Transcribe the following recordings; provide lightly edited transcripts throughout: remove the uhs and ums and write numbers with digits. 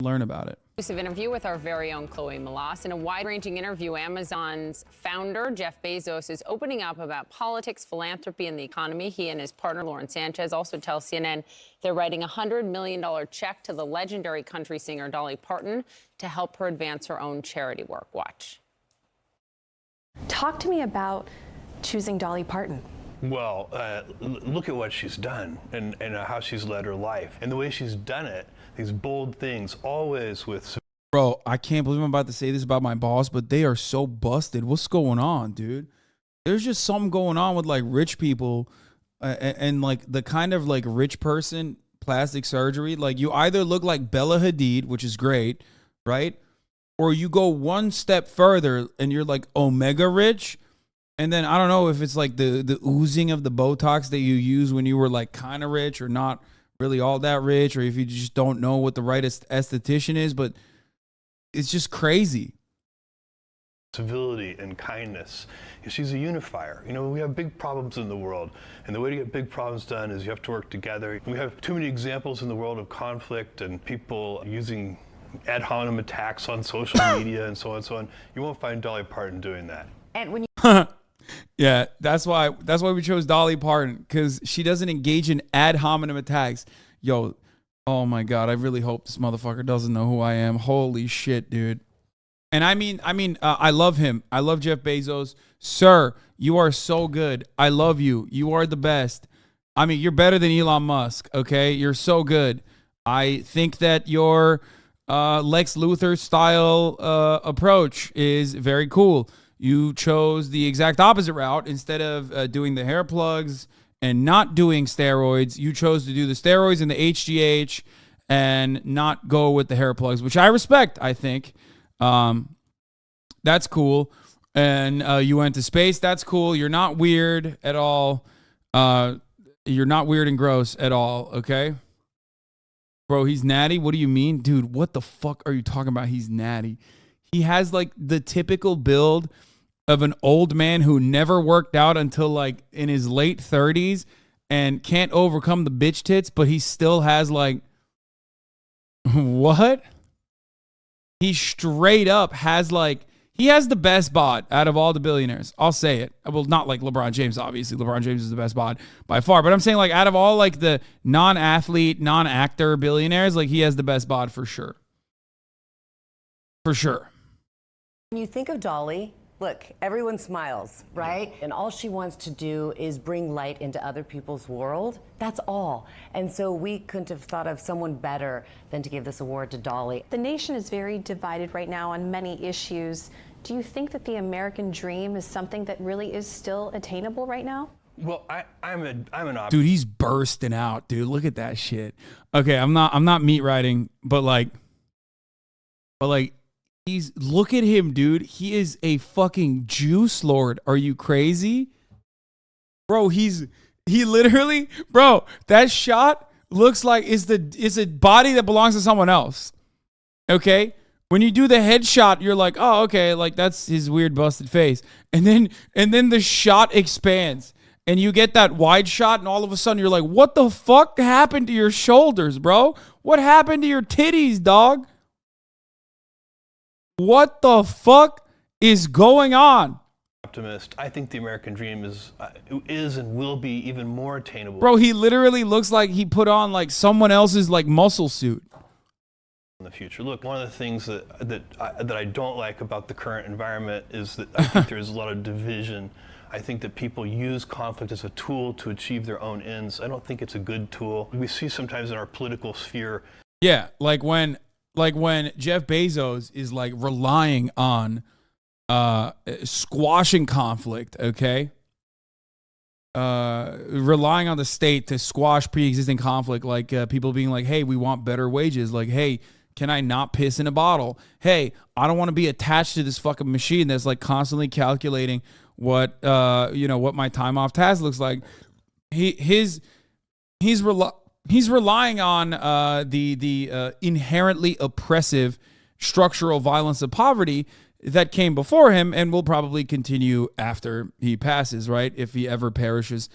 learn about it. Exclusive interview with our very own Chloe Malas. In a wide-ranging interview, Amazon's founder, Jeff Bezos, is opening up about politics, philanthropy, and the economy. He and his partner, Lauren Sanchez, also tell CNN they're writing a $100 million check to the legendary country singer Dolly Parton to help her advance her own charity work. Watch. Talk to me about choosing Dolly Parton. Well, look at what she's done and how she's led her life. And the way she's done it, these bold things, always with... Bro, I can't believe I'm about to say this about my boss, but they are so busted. What's going on, dude? There's just something going on with, like, rich people and like, the kind of, like, rich person plastic surgery. Like, you either look like Bella Hadid, which is great, right? Or you go one step further and you're, like, Omega rich. And then I don't know if it's like the oozing of the Botox that you use when you were like kind of rich or not really all that rich, or if you just don't know what the right esthetician is, but it's just crazy. Civility and kindness. She's a unifier. You know, we have big problems in the world, and the way to get big problems done is you have to work together. We have too many examples in the world of conflict and people using ad hominem attacks on social media and so on and so on. You won't find Dolly Parton doing that. And when you Yeah, that's why we chose Dolly Parton, because she doesn't engage in ad hominem attacks. Yo, oh my God, I really hope this motherfucker doesn't know who I am. Holy shit, dude. And I mean, I love him. I love Jeff Bezos. Sir, you are so good. I love you. You are the best. I mean, you're better than Elon Musk, okay? You're so good. I think that your Lex Luthor style approach is very cool. You chose the exact opposite route. Instead of doing the hair plugs and not doing steroids, you chose to do the steroids and the HGH and not go with the hair plugs, which I respect, I think. That's cool. And you went to space. That's cool. You're not weird at all. You're not weird and gross at all, okay? Bro, he's natty? What do you mean? Dude, what the fuck are you talking about? He's natty. He has like the typical build of an old man who never worked out until like in his late 30s and can't overcome the bitch tits, but he still has like, what? He straight up has like, he has the best bod out of all the billionaires. I'll say it. Well, not like LeBron James, obviously. LeBron James is the best bod by far. But I'm saying like out of all like the non-athlete, non-actor billionaires, like he has the best bod for sure. For sure. When you think of Dolly, look, everyone smiles, right? And all she wants to do is bring light into other people's world. That's all. And so we couldn't have thought of someone better than to give this award to Dolly. the nation is very divided right now on many issues. Do you think that the American dream is something that really is still attainable right now? Well, I'm an Dude, he's bursting out, dude. Look at that shit. Okay, I'm not meat riding, but like look at him, dude. He is a fucking juice lord. Are you crazy? Bro, he literally, bro, that shot looks like it's a body that belongs to someone else. Okay? When you do the headshot, you're like, oh, okay, like that's his weird busted face. And then the shot expands. And you get that wide shot, and all of a sudden you're like, what the fuck happened to your shoulders, bro? What happened to your titties, dog? What the fuck is going on? optimist. I think the American dream is and will be even more attainable. Bro, he literally looks like he put on like someone else's like muscle suit. In the future. Look, one of the things that I don't like about the current environment is that I think there's a lot of division. I think that people use conflict as a tool to achieve their own ends. I don't think it's a good tool. We see sometimes in our political sphere. Yeah, like when Jeff Bezos is like relying on squashing conflict, okay? Relying on the state to squash pre-existing conflict, like people being like, hey, we want better wages. Like, hey, can I not piss in a bottle? Hey, I don't want to be attached to this fucking machine that's like constantly calculating what what my time off task looks like. He's relying on the inherently oppressive structural violence of poverty that came before him and will probably continue after he passes, right? If he ever perishes,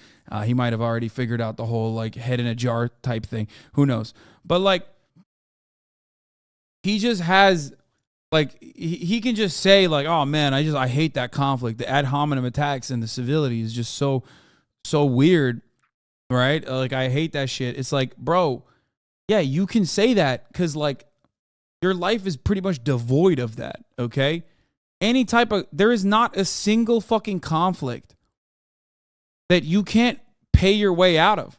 he might have already figured out the whole like head in a jar type thing. Who knows? But like, he just has like he can just say like, oh man, I hate that conflict. The ad hominem attacks and the civility is just so weird, right? Like I hate that shit. It's like, bro, yeah, you can say that because like your life is pretty much devoid of that. Okay, there is not a single fucking conflict that you can't pay your way out of.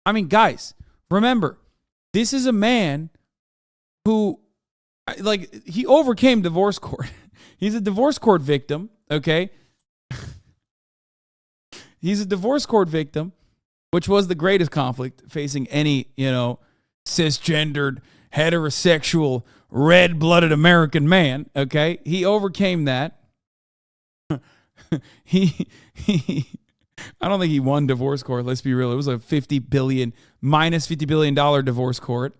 I mean, guys, remember, this is a man who, like, he overcame divorce court. He's a divorce court victim, okay? He's a divorce court victim, which was the greatest conflict facing any, cisgendered, heterosexual, red-blooded American man, okay? He overcame that. I don't think he won divorce court. Let's be real. It was a -$50 billion divorce court.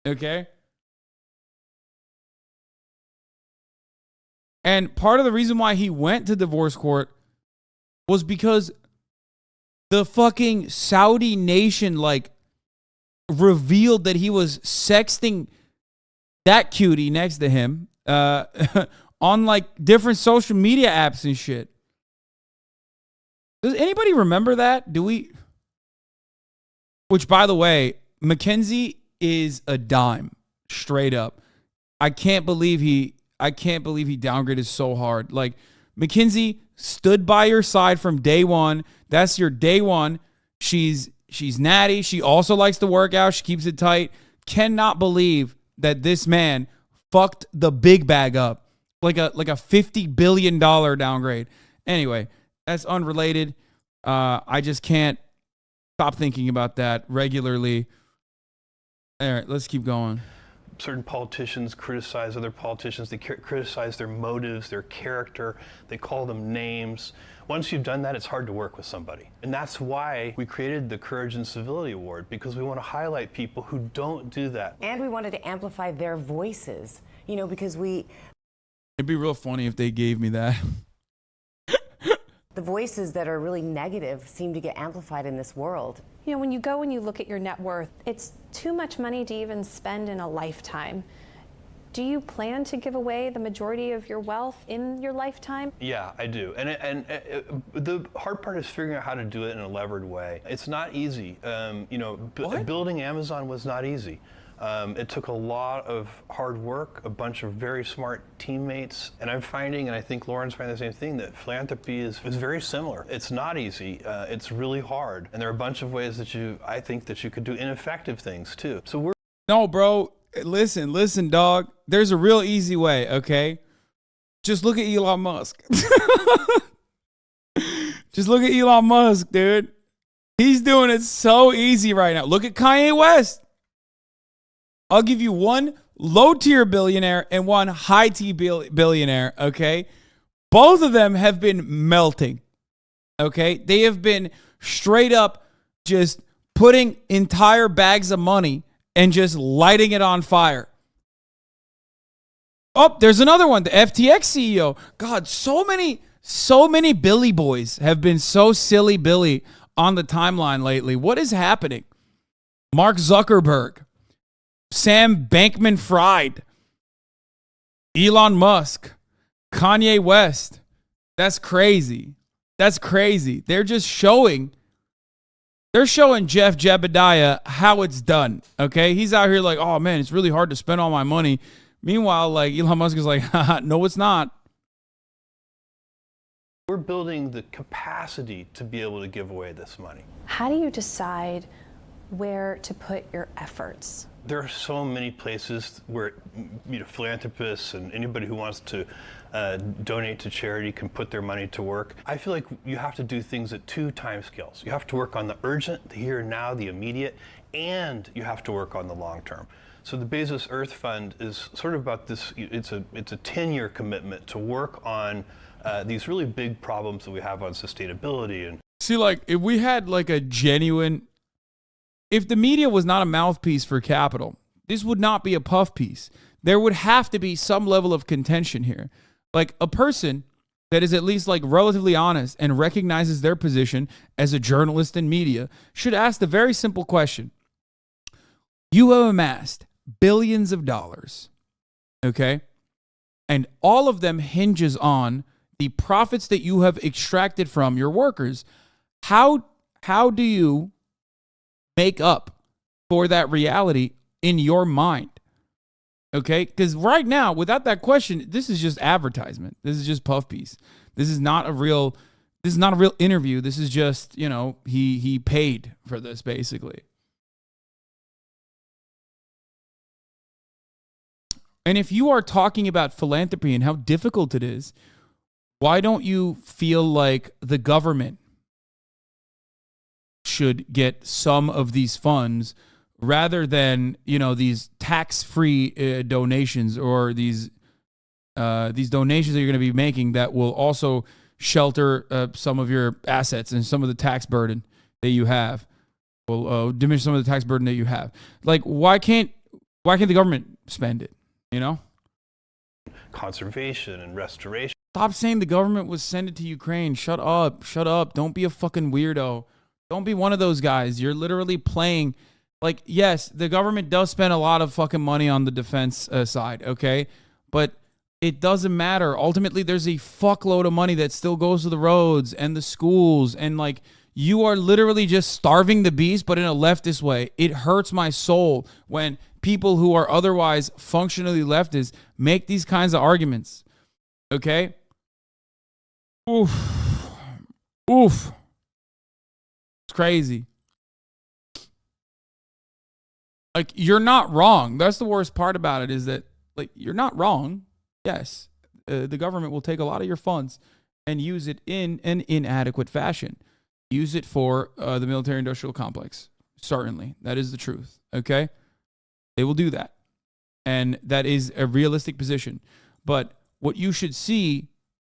Okay. And part of the reason why he went to divorce court was because the fucking Saudi nation like revealed that he was sexting that cutie next to him on like different social media apps and shit. Does anybody remember that? Do we? Which, by the way, Mackenzie is a dime, straight up. I can't believe he downgraded so hard. Like, Mackenzie stood by your side from day one. That's your day one. She's natty. She also likes to work out. She keeps it tight. Cannot believe that this man fucked the big bag up like a $50 billion downgrade. Anyway. That's unrelated. I just can't stop thinking about that regularly. All right, let's keep going. Certain politicians criticize other politicians. They criticize their motives, their character. They call them names. Once you've done that, it's hard to work with somebody. And that's why we created the Courage and Civility Award, because we want to highlight people who don't do that. And we wanted to amplify their voices, because It'd be real funny if they gave me that. the voices that are really negative seem to get amplified in this world. When you go and you look at your net worth, it's too much money to even spend in a lifetime. Do you plan to give away the majority of your wealth in your lifetime? Yeah, I do. And the hard part is figuring out how to do it in a levered way. It's not easy. Building Amazon was not easy. It took a lot of hard work, a bunch of very smart teammates, and I'm finding, and I think Lauren's finding the same thing, that philanthropy is very similar. It's not easy. It's really hard, and there are a bunch of ways that I think that you could do ineffective things too. So No, bro. Listen, dog. There's a real easy way, okay? Just look at Elon Musk. Just look at Elon Musk, dude. He's doing it so easy right now. Look at Kanye West. I'll give you one low-tier billionaire and one high-tier billionaire, okay? Both of them have been melting, okay? They have been straight up just putting entire bags of money and just lighting it on fire. Oh, there's another one, the FTX CEO. God, so many Billy boys have been so silly Billy on the timeline lately. What is happening? Mark Zuckerberg. Sam Bankman-Fried, Elon Musk, Kanye West. That's crazy. They're just showing Jeff Jebediah how it's done. Okay. He's out here like, oh man, it's really hard to spend all my money. Meanwhile, like Elon Musk is like, no, it's not. we're building the capacity to be able to give away this money. How do you decide where to put your efforts? There are so many places where philanthropists and anybody who wants to donate to charity can put their money to work. I feel like you have to do things at two time scales. You have to work on the urgent, the here and now, the immediate, and you have to work on the long term. So the Bezos Earth Fund is sort of about this, it's a 10-year commitment to work on these really big problems that we have on sustainability. And see, like, if we had like a genuine, if the media was not a mouthpiece for capital, this would not be a puff piece. There would have to be some level of contention here. Like a person that is at least like relatively honest and recognizes their position as a journalist in media should ask the very simple question. You have amassed billions of dollars, Okay? And all of them hinges on the profits that you have extracted from your workers. How do you make up for that reality in your mind? Okay? Because right now, without that question, this is just advertisement. This is just puff piece. This is not a real interview. This is just, he paid for this, basically. And if you are talking about philanthropy and how difficult it is, why don't you feel like the government should get some of these funds rather than, these tax-free donations, or these donations that you're going to be making that will also shelter some of your assets and some of the tax burden that you have, will diminish some of the tax burden that you have. Like, why can't the government spend it? Conservation and restoration. Stop saying the government was send it to Ukraine. Shut up. Don't be a fucking weirdo. Don't be one of those guys. You're literally playing. Like, yes, the government does spend a lot of fucking money on the defense side, okay? But it doesn't matter. Ultimately, there's a fuckload of money that still goes to the roads and the schools. And, like, you are literally just starving the beast, but in a leftist way. It hurts my soul when people who are otherwise functionally leftist make these kinds of arguments. Okay? Oof. It's crazy. Like, you're not wrong. That's the worst part about it, is that, like, you're not wrong. Yes, the government will take a lot of your funds and use it in an inadequate fashion. Use it for the military-industrial complex. Certainly. That is the truth. Okay? They will do that. And that is a realistic position. But what you should see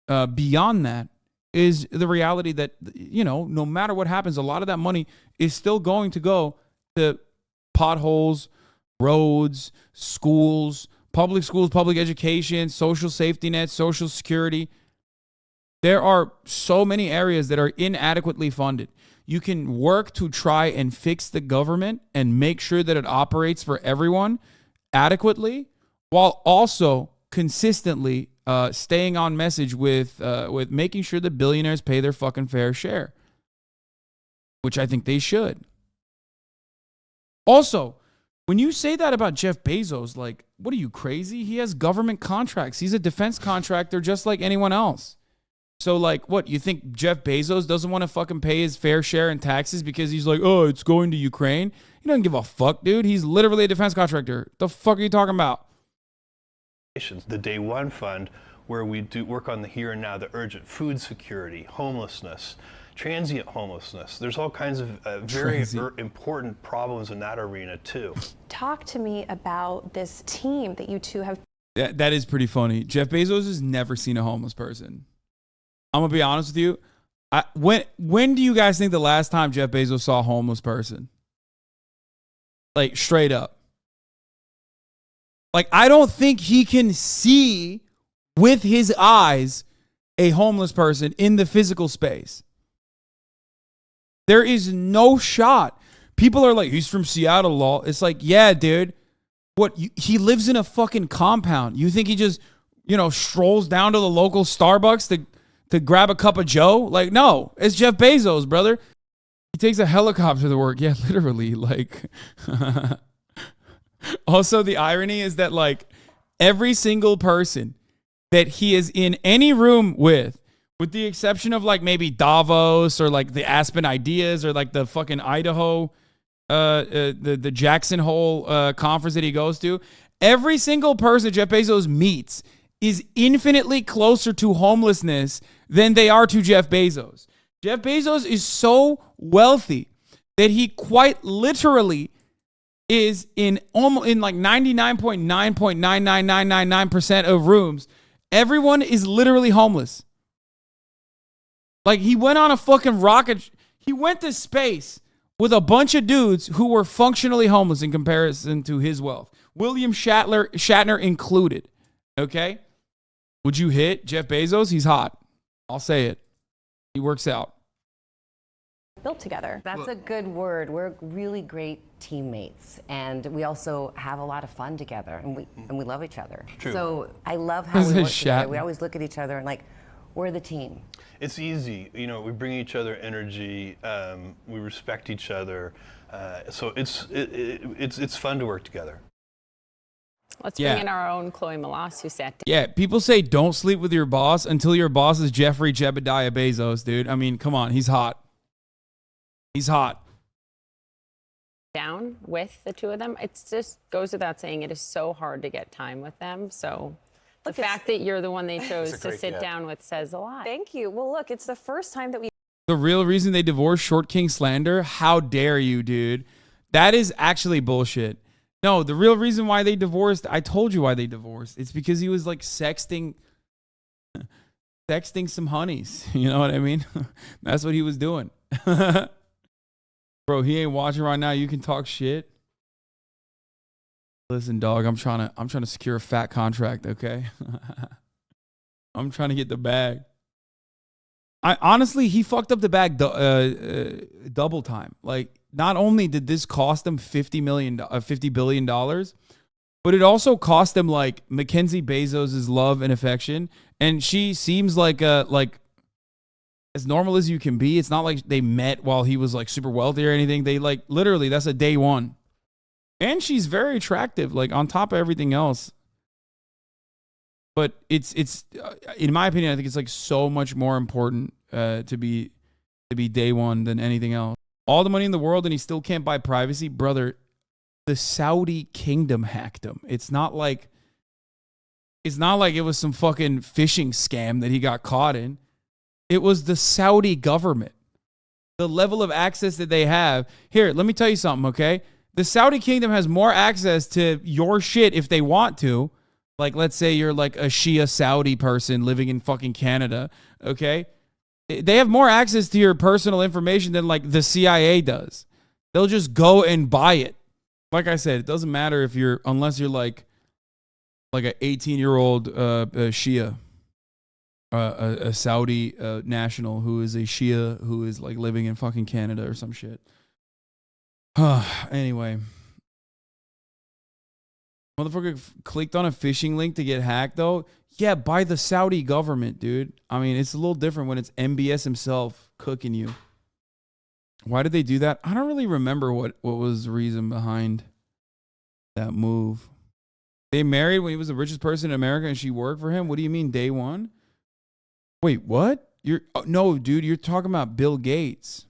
beyond that is the reality that, no matter what happens, a lot of that money is still going to go to potholes, roads, schools, public education, social safety nets, social security. There are so many areas that are inadequately funded. You can work to try and fix the government and make sure that it operates for everyone adequately, while also consistently staying on message with making sure that billionaires pay their fucking fair share, which I think they should. Also, when you say that about Jeff Bezos, like, what are you, crazy? He has government contracts. He's a defense contractor just like anyone else. So, like, what, you think Jeff Bezos doesn't want to fucking pay his fair share in taxes because he's like, oh, it's going to Ukraine? He doesn't give a fuck, dude. He's literally a defense contractor. The fuck are you talking about? The Day One Fund, where we do work on the here and now, the urgent food security, homelessness, transient homelessness. There's all kinds of very important problems in that arena too. Talk to me about this team that you two have. That is pretty funny. Jeff Bezos has never seen a homeless person. I'm gonna be honest with you. When do you guys think the last time Jeff Bezos saw a homeless person? Like, straight up. Like, I don't think he can see with his eyes a homeless person in the physical space. There is no shot. People are like, he's from Seattle, law. It's like, yeah, dude. What? He lives in a fucking compound. You think he just, strolls down to the local Starbucks to grab a cup of Joe? Like, no. It's Jeff Bezos, brother. He takes a helicopter to work. Yeah, literally. Like, also, the irony is that, like, every single person that he is in any room with the exception of, like, maybe Davos or, like, the Aspen Ideas or, like, the fucking Idaho, the Jackson Hole conference that he goes to, every single person Jeff Bezos meets is infinitely closer to homelessness than they are to Jeff Bezos. Jeff Bezos is so wealthy that he quite literally is in like 99.99999% of rooms, everyone is literally homeless. Like, he went on a fucking rocket. He went to space with a bunch of dudes who were functionally homeless in comparison to his wealth. William Shatner included. Okay? Would you hit Jeff Bezos? He's hot. I'll say it. He works out. built together. That's a good word. We're really great teammates, and we also have a lot of fun together, and we love each other. True. So I love how This we is work together. We Shatner. always look at each other and like, we're the team. It's easy, you know. We bring each other energy. We respect each other, so it's fun to work together. Let's Yeah. bring in our own Chloe Melas, who sat Yeah, people say don't sleep with your boss until your boss is Jeffrey Jebediah Bezos, dude. I mean, come on, he's hot. He's hot. down with the two of them. It just goes without saying it is so hard to get time with them. So the fact that you're the one they chose to sit down with says a lot. Thank you. Well, look, it's the first time that we The real reason they divorced, Short King slander. How dare you, dude? That is actually bullshit. No, the real reason why they divorced, I told you why they divorced. It's because he was like sexting some honeys. You know what I mean? That's what he was doing. Bro, he ain't watching right now. You can talk shit. Listen, dog, I'm trying to secure a fat contract, okay? I'm trying to get the bag. I honestly, he fucked up the bag double time. Like, not only did this cost him $50 billion, but it also cost him like Mackenzie Bezos' love and affection. And she seems like as normal as you can be. It's not like they met while he was like super wealthy or anything. They like literally, that's a day one. And she's very attractive, like on top of everything else. But it's in my opinion, I think it's like so much more important to be day one than anything else. All the money in the world and he still can't buy privacy, brother. The Saudi kingdom hacked him. It's not like it was some fucking phishing scam that he got caught in. It was the Saudi government. The level of access that they have. Here, let me tell you something, okay? The Saudi kingdom has more access to your shit if they want to. Like, let's say you're like a Shia Saudi person living in fucking Canada, okay? They have more access to your personal information than like the CIA does. They'll just go and buy it. Like I said, it doesn't matter if unless you're like an 18-year-old Shia, a Saudi national who is a Shia who is like living in fucking Canada or some shit. Anyway. Motherfucker clicked on a phishing link to get hacked, though. Yeah, by the Saudi government, dude. I mean, it's a little different when it's MBS himself cooking you. Why did they do that? I don't really remember what was the reason behind that move. They married when he was the richest person in America and she worked for him? What do you mean, day one? Wait, what? No, dude, you're talking about Bill Gates.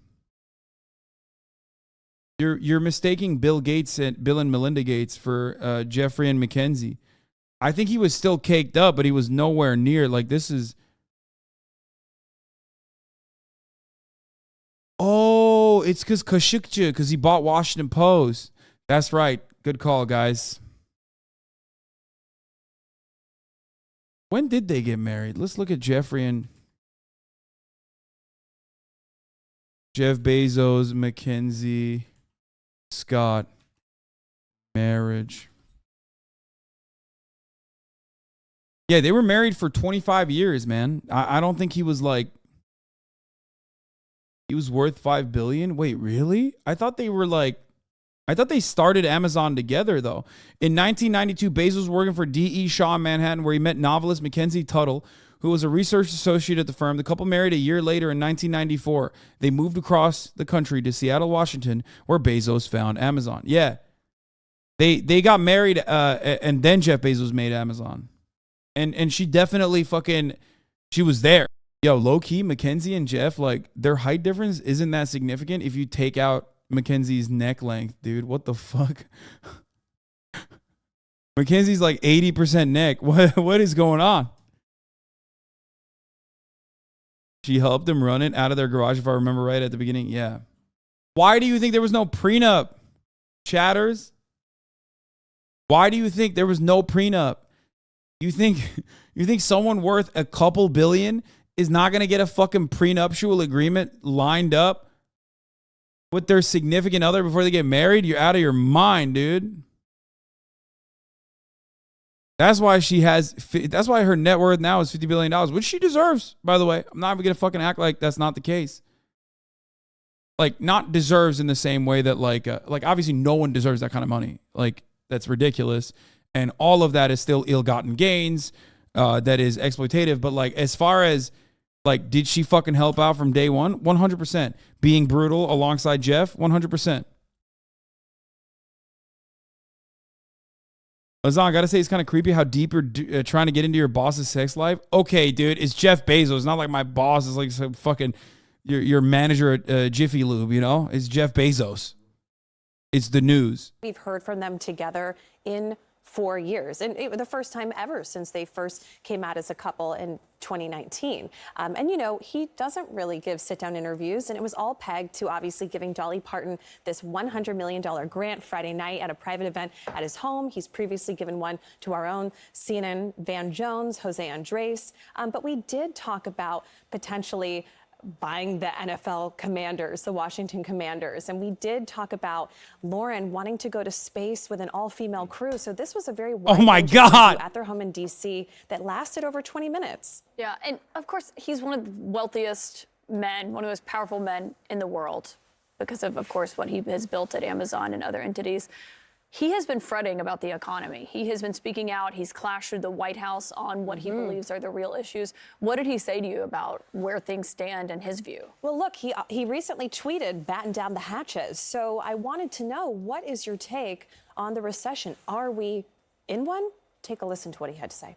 You're mistaking Bill and Melinda Gates for Jeffrey and Mackenzie. I think he was still caked up, but he was nowhere near. Like, this is. Oh, it's because he bought Washington Post. That's right. Good call, guys. When did they get married? Let's look at Jeffrey and Jeff Bezos, Mackenzie Scott marriage. Yeah, they were married for 25 years, man. I don't think he was worth $5 billion. Wait, really? I thought they started Amazon together, though. In 1992, Bezos was working for D.E. Shaw in Manhattan, where he met novelist Mackenzie Tuttle, who was a research associate at the firm. The couple married a year later in 1994. They moved across the country to Seattle, Washington, where Bezos found Amazon. Yeah. They got married, and then Jeff Bezos made Amazon. And she definitely she was there. Yo, low-key, Mackenzie and Jeff, like, their height difference isn't that significant if you take out Mackenzie's neck length, dude. What the fuck? Mackenzie's like 80% neck. What is going on? She helped him run it out of their garage, if I remember right at the beginning. Yeah. Why do you think there was no prenup? Chatters? Why do you think there was no prenup? You think someone worth a couple billion is not going to get a fucking prenuptial agreement lined up with their significant other before they get married? You're out of your mind, dude. That's why that's why her net worth now is $50 billion, which she deserves, by the way. I'm not even going to fucking act like that's not the case. like not deserves in the same way that like obviously no one deserves that kind of money. Like that's ridiculous. And all of that is still ill-gotten gains. That is exploitative. But like, as far as like, did she fucking help out from day one? 100%. Being brutal alongside Jeff? 100%. Azan, I gotta say, it's kind of creepy how deep you're trying to get into your boss's sex life. Okay, dude, it's Jeff Bezos. It's not like my boss is like some fucking your manager at Jiffy Lube, you know? It's Jeff Bezos. It's the news. We've heard from them together in 4 years, and it was the first time ever since they first came out as a couple in 2019. And you know, he doesn't really give sit-down interviews, and it was all pegged to obviously giving Dolly Parton this $100 million grant Friday night at a private event at his home. He's previously given one to our own CNN Van Jones, Jose Andres. But we did talk about potentially buying the NFL Commanders, the Washington Commanders. And we did talk about Lauren wanting to go to space with an all-female crew. So this was a very wide-ranging interview at their home in D.C. that lasted over 20 minutes. Yeah, and of course, he's one of the wealthiest men, one of the most powerful men in the world because of course, what he has built at Amazon and other entities. He has been fretting about the economy. He has been speaking out. He's clashed with the White House on what he believes are the real issues. What did he say to you about where things stand in his view? Well, look, he recently tweeted, "Batten down the hatches." So I wanted to know, what is your take on the recession? Are we in one? Take a listen to what he had to say.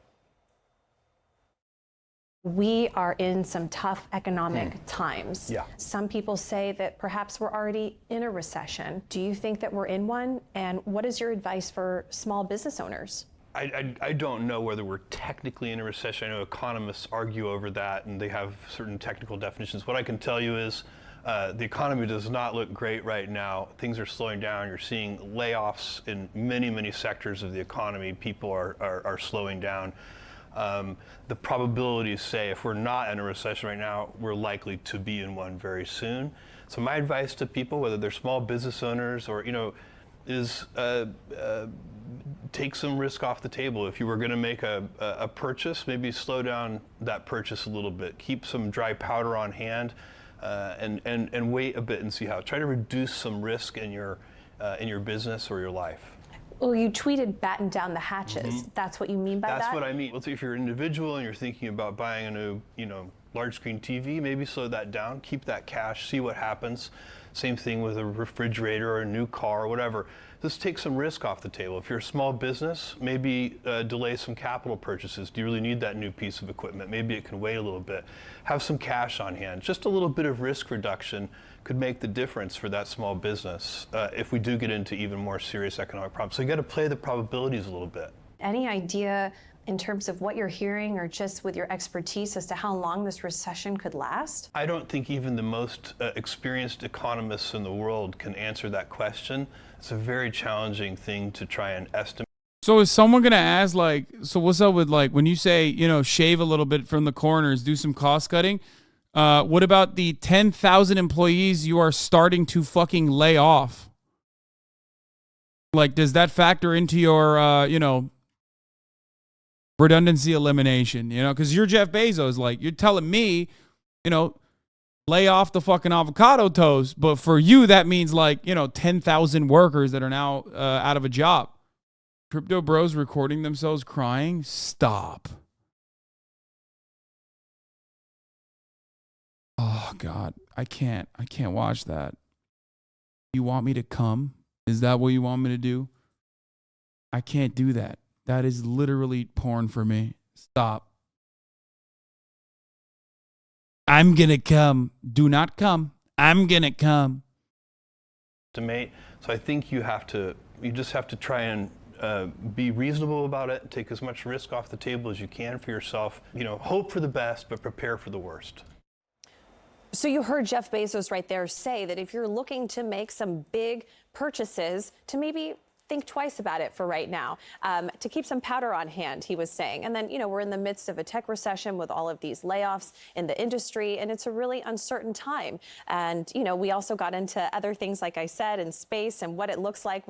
We are in some tough economic times. Yeah. Some people say that perhaps we're already in a recession. Do you think that we're in one? And what is your advice for small business owners? I don't know whether we're technically in a recession. I know economists argue over that, and they have certain technical definitions. What I can tell you is the economy does not look great right now. Things are slowing down. You're seeing layoffs in many, many sectors of the economy. People are slowing down. The probabilities say if we're not in a recession right now, we're likely to be in one very soon. So my advice to people, whether they're small business owners or, you know, is take some risk off the table. If you were going to make a purchase, maybe slow down that purchase a little bit. Keep some dry powder on hand and wait a bit and see how. Try to reduce some risk in your business or your life. Well, you tweeted "batten down the hatches." That's what you mean by that? That's what I mean. If you're an individual and you're thinking about buying a new, large screen TV, maybe slow that down, keep that cash, see what happens. Same thing with a refrigerator or a new car or whatever. Just take some risk off the table. If you're a small business, maybe delay some capital purchases. Do you really need that new piece of equipment? Maybe it can wait a little bit. Have some cash on hand. Just a little bit of risk reduction could make the difference for that small business if we do get into even more serious economic problems. So you got to play the probabilities a little bit. Any idea in terms of what you're hearing or just with your expertise as to how long this recession could last? I don't think even the most experienced economists in the world can answer that question. It's a very challenging thing to try and estimate. So is someone going to ask, like, so what's up with, like, when you say, shave a little bit from the corners, do some cost cutting? What about the 10,000 employees you are starting to fucking lay off? Like, does that factor into your, redundancy elimination? Because you're Jeff Bezos. Like, you're telling me, lay off the fucking avocado toast. But for you, that means, like, 10,000 workers that are now out of a job. Crypto bros recording themselves crying? Stop. Oh, God. I can't watch that. You want me to come? Is that what you want me to do? I can't do that. That is literally porn for me. Stop. I'm going to come. Do not come. I'm going to come. So I think you just have to try and be reasonable about it, take as much risk off the table as you can for yourself. Hope for the best, but prepare for the worst. So you heard Jeff Bezos right there say that if you're looking to make some big purchases to maybe think twice about it for right now, to keep some powder on hand, he was saying. And then, we're in the midst of a tech recession with all of these layoffs in the industry, and it's a really uncertain time. And, we also got into other things, like I said, in space and what it looks like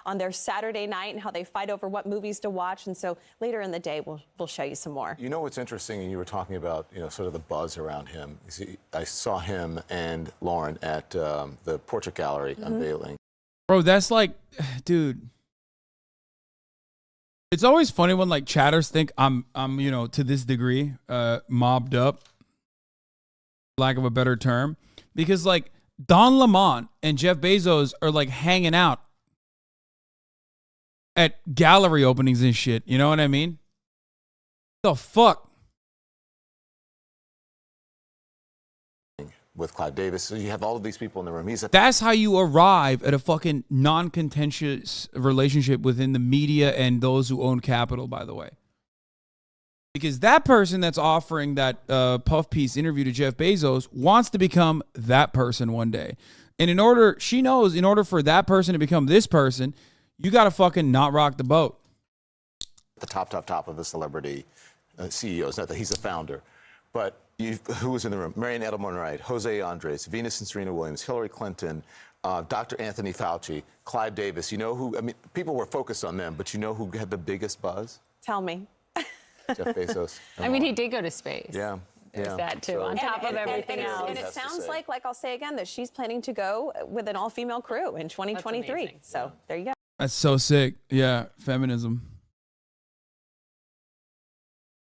on their Saturday night and how they fight over what movies to watch. And so later in the day, we'll show you some more. You know what's interesting, and you were talking about, sort of the buzz around him. You see, I saw him and Lauren at the Portrait Gallery unveiling. Bro, that's like, dude. It's always funny when like chatters think I'm to this degree mobbed up, lack of a better term, because like Don Lemon and Jeff Bezos are like hanging out at gallery openings and shit. You know what I mean? The fuck? With Clive Davis, so you have all of these people in the room. That's how you arrive at a fucking non-contentious relationship within the media and those who own capital, by the way. Because that person that's offering that puff piece interview to Jeff Bezos wants to become that person one day. And she knows in order for that person to become this person, you got to fucking not rock the boat. The top of the celebrity CEOs, not that he's a founder, but who was in the room? Marianne Edelman-Wright, Jose Andres, Venus and Serena Williams, Hillary Clinton, Dr. Anthony Fauci, Clive Davis. You know who? I mean, people were focused on them, but you know who had the biggest buzz? Tell me. Jeff Bezos. I mean, he did go to space. Yeah. There's that too, on top of everything else. And it sounds like I'll say again, that she's planning to go with an all-female crew in 2023. So there you go. That's so sick. Yeah, feminism.